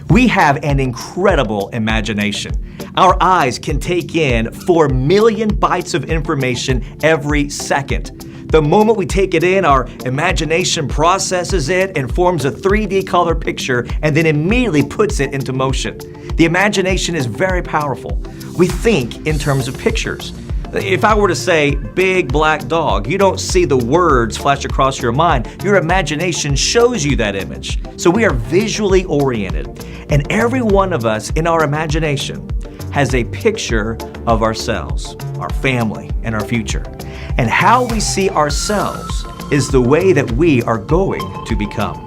We have an incredible imagination. Our eyes can take in 4 million bytes of information every second. The moment we take it in, our imagination processes it and forms a 3D color picture and then immediately puts it into motion. The imagination is very powerful. We think in terms of pictures. If I were to say, big black dog, you don't see the words flash across your mind. Your imagination shows you that image. So we are visually oriented. And every one of us in our imagination has a picture of ourselves, our family, and our future. And how we see ourselves is the way that we are going to become.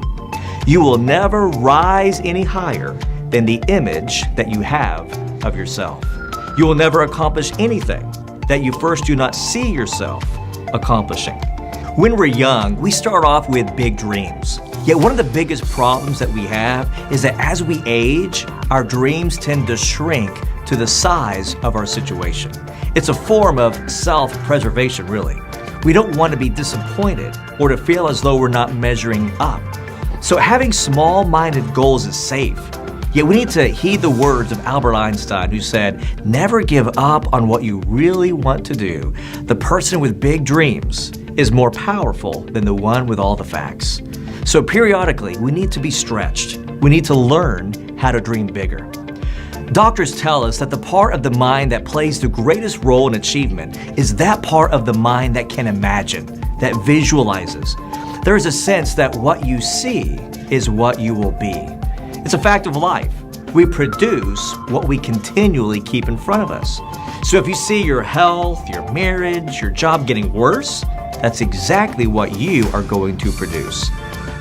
You will never rise any higher than the image that you have of yourself. You will never accomplish anything that you first do not see yourself accomplishing. When we're young, we start off with big dreams. Yet one of the biggest problems that we have is that as we age, our dreams tend to shrink to the size of our situation. It's a form of self-preservation, really. We don't want to be disappointed or to feel as though we're not measuring up. So having small-minded goals is safe. Yet we need to heed the words of Albert Einstein, who said, "Never give up on what you really want to do. The person with big dreams is more powerful than the one with all the facts." So periodically, we need to be stretched. We need to learn how to dream bigger. Doctors tell us that the part of the mind that plays the greatest role in achievement is that part of the mind that can imagine, that visualizes. There is a sense that what you see is what you will be. It's a fact of life. We produce what we continually keep in front of us. So if you see your health, your marriage, your job getting worse, that's exactly what you are going to produce.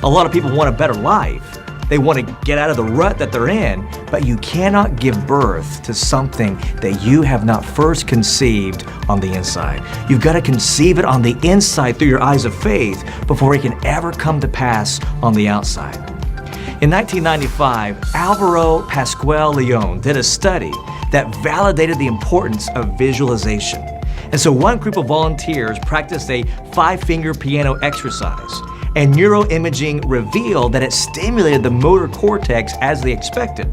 A lot of people want a better life. They want to get out of the rut that they're in, but you cannot give birth to something that you have not first conceived on the inside. You've got to conceive it on the inside through your eyes of faith before it can ever come to pass on the outside. In 1995, Alvaro Pascual Leon did a study that validated the importance of visualization. And so one group of volunteers practiced a 5-finger piano exercise, and neuroimaging revealed that it stimulated the motor cortex as they expected.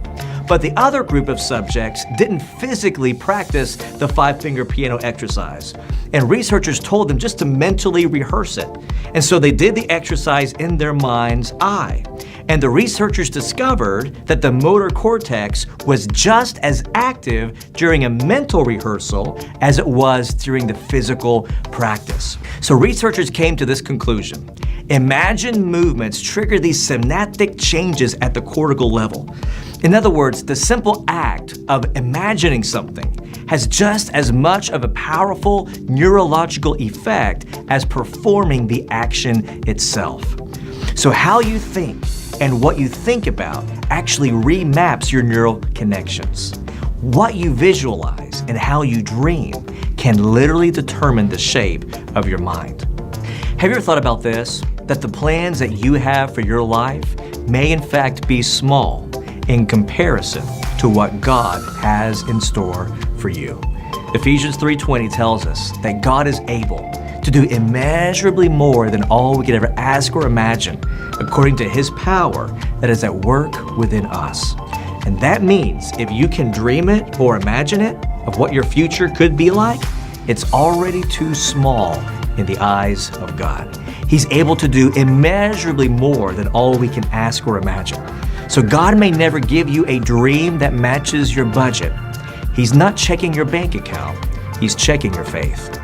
But the other group of subjects didn't physically practice the 5-finger piano exercise. And researchers told them just to mentally rehearse it. And so they did the exercise in their mind's eye. And the researchers discovered that the motor cortex was just as active during a mental rehearsal as it was during the physical practice. So researchers came to this conclusion. Imagined movements trigger these synaptic changes at the cortical level. In other words, the simple act of imagining something has just as much of a powerful neurological effect as performing the action itself. So how you think and what you think about actually remaps your neural connections. What you visualize and how you dream can literally determine the shape of your mind. Have you ever thought about this? That the plans that you have for your life may in fact be small in comparison to what God has in store for you. Ephesians 3:20 tells us that God is able to do immeasurably more than all we could ever ask or imagine, according to His power that is at work within us. And that means if you can dream it or imagine it of what your future could be like, it's already too small in the eyes of God. He's able to do immeasurably more than all we can ask or imagine. So God may never give you a dream that matches your budget. He's not checking your bank account, He's checking your faith.